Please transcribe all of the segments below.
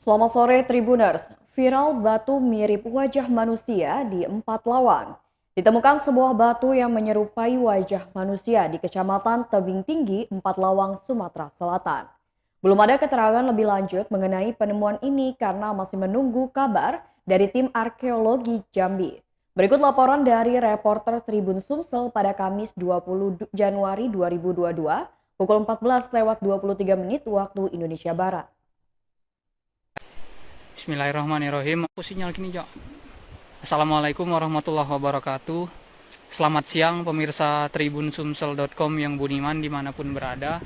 Selamat sore Tribuners, viral batu mirip wajah manusia di Empat Lawang. Ditemukan sebuah batu yang menyerupai wajah manusia di Kecamatan Tebing Tinggi, Empat Lawang, Sumatera Selatan. Belum ada keterangan lebih lanjut mengenai penemuan ini karena masih menunggu kabar dari tim arkeologi Jambi. Berikut laporan dari reporter Tribun Sumsel pada Kamis 20 Januari 2022 pukul 14:23 waktu Indonesia Barat. Bismillahirrahmanirrahim. Aku sinyal gini, Jok. Assalamualaikum warahmatullahi wabarakatuh. Selamat siang pemirsa tribunsumsel.com yang budiman dimanapun berada.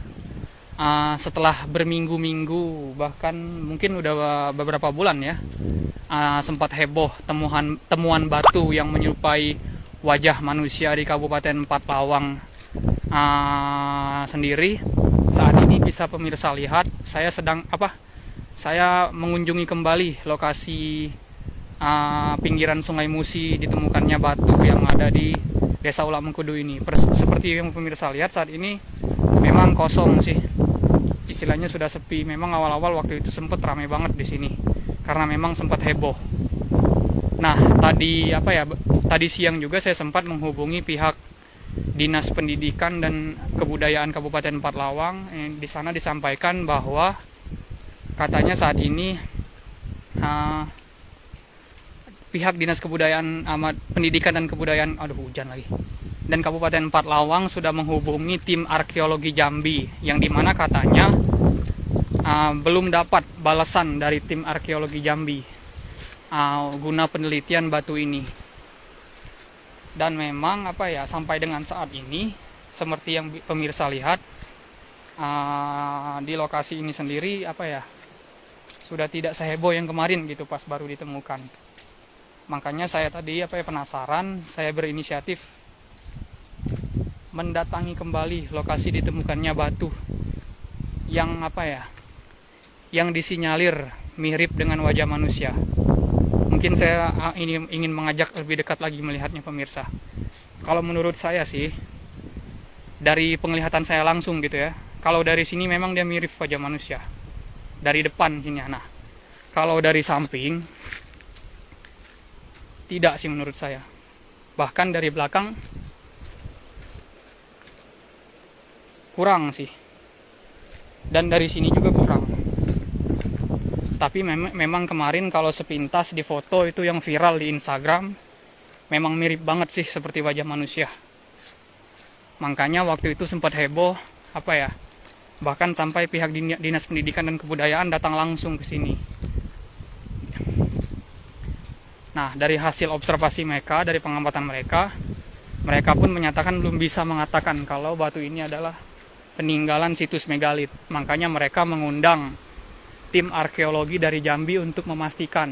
Setelah berminggu-minggu, bahkan mungkin udah beberapa bulan ya, sempat heboh temuan batu yang menyerupai wajah manusia di Kabupaten Empat Lawang sendiri. Saat ini bisa pemirsa lihat, saya mengunjungi kembali lokasi pinggiran Sungai Musi ditemukannya batu yang ada di Desa Ulak Mengkudu ini. Seperti yang pemirsa lihat saat ini memang kosong sih. Istilahnya sudah sepi. Memang awal-awal waktu itu sempat ramai banget di sini karena memang sempat heboh. Nah, tadi siang juga saya sempat menghubungi pihak Dinas Pendidikan dan Kebudayaan Kabupaten Empat Lawang. Di sana disampaikan bahwa katanya saat ini pihak Dinas Pendidikan dan Kebudayaan, hujan lagi, dan Kabupaten Empat Lawang sudah menghubungi tim arkeologi Jambi, yang dimana katanya belum dapat balasan dari tim arkeologi Jambi guna penelitian batu ini. Dan memang sampai dengan saat ini seperti yang pemirsa lihat di lokasi ini sendiri sudah tidak seheboh yang kemarin gitu pas baru ditemukan. Makanya saya tadi penasaran, saya berinisiatif mendatangi kembali lokasi ditemukannya batu yang yang disinyalir mirip dengan wajah manusia. Mungkin saya ini ingin mengajak lebih dekat lagi melihatnya pemirsa. Kalau menurut saya sih, dari penglihatan saya langsung gitu ya, kalau dari sini memang dia mirip wajah manusia. Dari depan sini. Nah, kalau dari samping tidak sih menurut saya. Bahkan dari belakang kurang sih. Dan dari sini juga kurang. Tapi memang kemarin kalau sepintas di foto itu yang viral di Instagram, memang mirip banget sih seperti wajah manusia. Makanya waktu itu sempat heboh, bahkan sampai pihak Dinas Pendidikan dan Kebudayaan datang langsung ke sini. Nah, dari hasil observasi mereka, dari pengamatan mereka pun menyatakan belum bisa mengatakan kalau batu ini adalah peninggalan situs megalit. Makanya mereka mengundang tim arkeologi dari Jambi untuk memastikan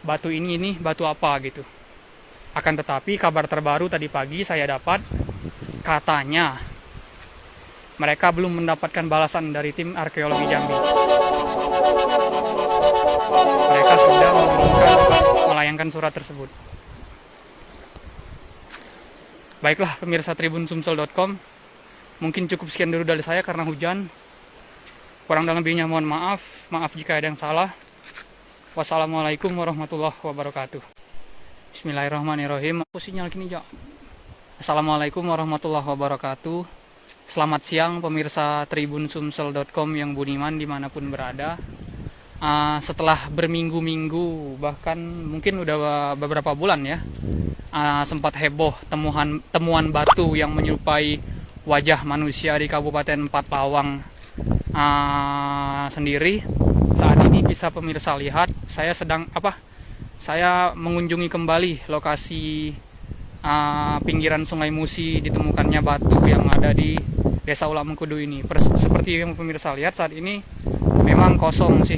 batu ini batu apa gitu. Akan tetapi kabar terbaru tadi pagi saya dapat, katanya mereka belum mendapatkan balasan dari tim arkeologi Jambi. Mereka sudah melayangkan surat tersebut. Baiklah pemirsa tribunsumsel.com, mungkin cukup sekian dulu dari saya karena hujan. Kurang dan lebihnya mohon maaf jika ada yang salah. Wassalamualaikum warahmatullahi wabarakatuh. Bismillahirrahmanirrahim. Aku sinyal gini, Jok. Assalamualaikum warahmatullahi wabarakatuh. Selamat siang pemirsa tribunsumsel.com yang budiman dimanapun berada. Setelah berminggu-minggu, bahkan mungkin udah beberapa bulan ya, sempat heboh temuan batu yang menyerupai wajah manusia di Kabupaten Empat Lawang sendiri. Saat ini bisa pemirsa lihat, saya mengunjungi kembali lokasi pinggiran Sungai Musi ditemukannya batu yang ada di Desa Ulak Mengkudu ini. Seperti yang pemirsa lihat saat ini memang kosong sih.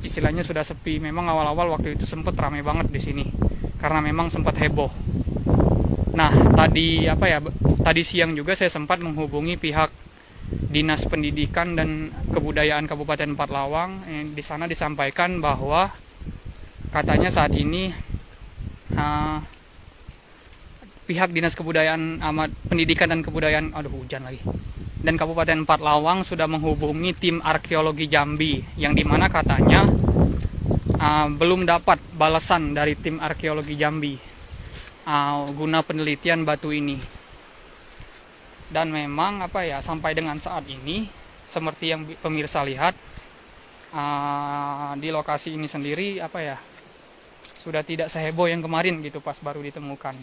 Istilahnya sudah sepi. Memang awal-awal waktu itu sempat ramai banget di sini karena memang sempat heboh. Nah, tadi siang juga saya sempat menghubungi pihak Dinas Pendidikan dan Kebudayaan Kabupaten Empat Lawang. Di sana disampaikan bahwa katanya saat ini pihak Dinas Pendidikan dan Kebudayaan, hujan lagi, dan Kabupaten Empat Lawang sudah menghubungi tim arkeologi Jambi, yang dimana katanya belum dapat balasan dari tim arkeologi Jambi guna penelitian batu ini. Dan memang sampai dengan saat ini seperti yang pemirsa lihat, di lokasi ini sendiri sudah tidak seheboh yang kemarin gitu pas baru ditemukan.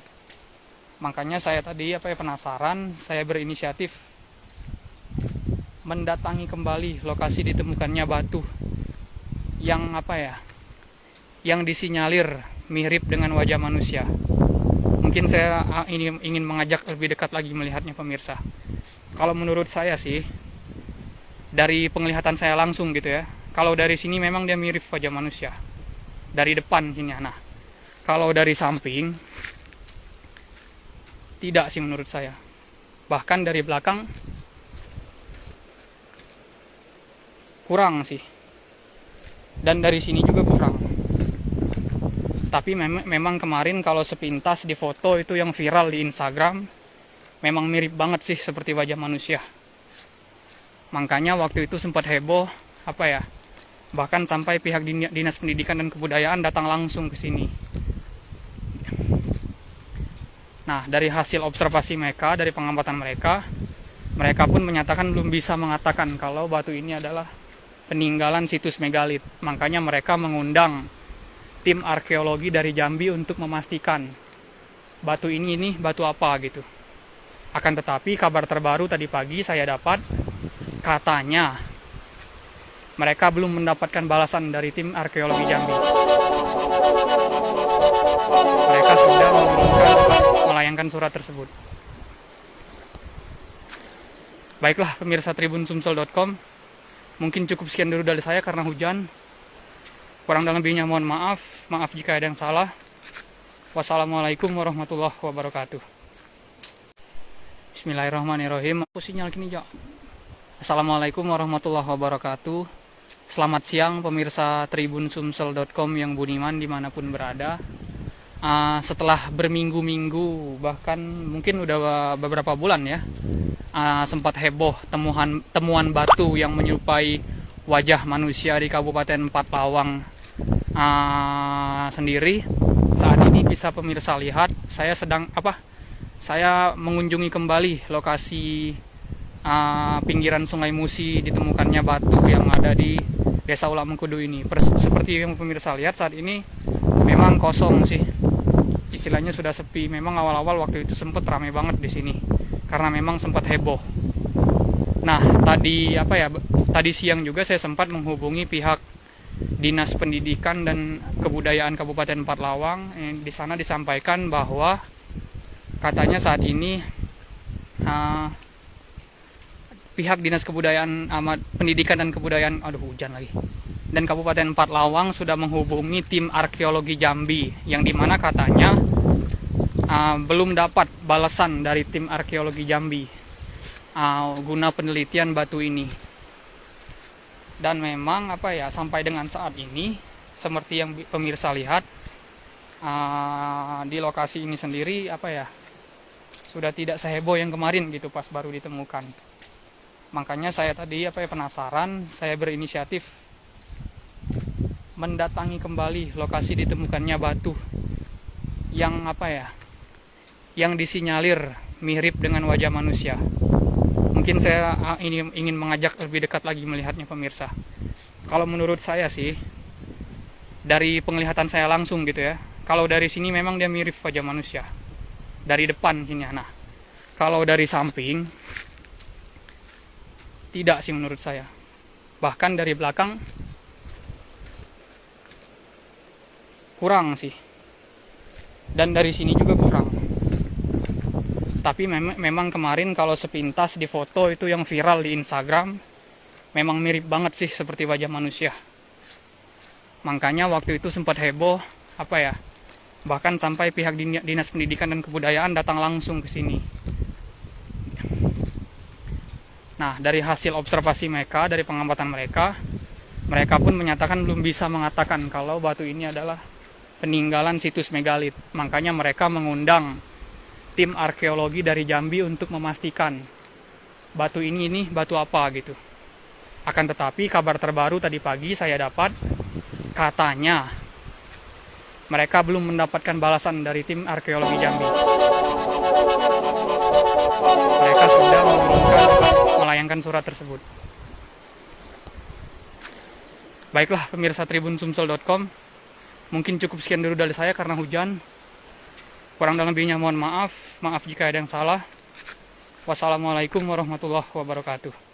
Makanya saya tadi penasaran, saya berinisiatif mendatangi kembali lokasi ditemukannya batu yang yang disinyalir mirip dengan wajah manusia. Mungkin saya ingin mengajak lebih dekat lagi melihatnya pemirsa. Kalau menurut saya sih, dari penglihatan saya langsung gitu ya, kalau dari sini memang dia mirip wajah manusia. Dari depan ini. Nah, kalau dari samping tidak sih menurut saya. Bahkan dari belakang kurang sih. Dan dari sini juga kurang. Tapi memang kemarin kalau sepintas di foto itu yang viral di Instagram, memang mirip banget sih seperti wajah manusia. Makanya waktu itu sempat heboh, bahkan sampai pihak Dinas Pendidikan dan Kebudayaan datang langsung ke sini. Nah, dari hasil observasi mereka, dari pengamatan mereka pun menyatakan belum bisa mengatakan kalau batu ini adalah peninggalan situs megalit. Makanya mereka mengundang tim arkeologi dari Jambi untuk memastikan batu ini batu apa gitu. Akan tetapi kabar terbaru tadi pagi saya dapat, katanya mereka belum mendapatkan balasan dari tim arkeologi Jambi. Mereka sudah melayangkan surat tersebut. Baiklah pemirsa tribunsumsel.com, mungkin cukup sekian dulu dari saya karena hujan. Kurang dan lebihnya mohon maaf jika ada yang salah. Wassalamualaikum warahmatullahi wabarakatuh. Bismillahirrahmanirrahim. Aku sinyal kini, Jo. Assalamualaikum warahmatullahi wabarakatuh. Selamat siang pemirsa tribunsumsel.com yang budiman dimanapun berada. Setelah berminggu-minggu, bahkan mungkin udah beberapa bulan ya, sempat heboh temuan batu yang menyerupai wajah manusia di Kabupaten Empat Lawang sendiri. Saat ini bisa pemirsa lihat, saya mengunjungi kembali lokasi pinggiran Sungai Musi ditemukannya batu yang ada di Desa Ulak Mengkudu ini. Seperti yang pemirsa lihat, saat ini memang kosong sih, istilahnya sudah sepi. Memang awal-awal waktu itu sempat ramai banget di sini karena memang sempat heboh. Nah, tadi siang juga saya sempat menghubungi pihak Dinas Pendidikan dan Kebudayaan Kabupaten Empat Lawang. Di sana disampaikan bahwa katanya saat ini pihak Dinas Pendidikan dan Kebudayaan, dan Kabupaten Empat Lawang sudah menghubungi tim arkeologi Jambi, yang dimana katanya belum dapat balasan dari tim arkeologi Jambi guna penelitian batu ini. Dan memang sampai dengan saat ini seperti yang pemirsa lihat, di lokasi ini sendiri sudah tidak seheboh yang kemarin gitu pas baru ditemukan. Makanya saya tadi penasaran, saya berinisiatif mendatangi kembali lokasi ditemukannya batu yang yang disinyalir mirip dengan wajah manusia. Mungkin saya ingin mengajak lebih dekat lagi melihatnya pemirsa. Kalau menurut saya sih, dari penglihatan saya langsung gitu ya, kalau dari sini memang dia mirip wajah manusia. Dari depan ini. Nah, kalau dari samping tidak sih menurut saya. Bahkan dari belakang kurang sih. Dan dari sini juga kurang. Tapi memang kemarin kalau sepintas di foto itu yang viral di Instagram, memang mirip banget sih seperti wajah manusia. Makanya waktu itu sempat heboh, bahkan sampai pihak Dinas Pendidikan dan Kebudayaan datang langsung ke sini. Nah, dari hasil observasi mereka, dari pengamatan mereka pun menyatakan belum bisa mengatakan kalau batu ini adalah peninggalan situs megalit. Makanya mereka mengundang tim arkeologi dari Jambi untuk memastikan batu ini batu apa gitu. Akan tetapi kabar terbaru tadi pagi saya dapat, katanya mereka belum mendapatkan balasan dari tim arkeologi Jambi. Mereka sudah melayangkan surat tersebut. Baiklah pemirsa tribunsumsel.com, mungkin cukup sekian dulu dari saya karena hujan. Kurang dan lebihnya mohon maaf jika ada yang salah. Wassalamualaikum warahmatullahi wabarakatuh.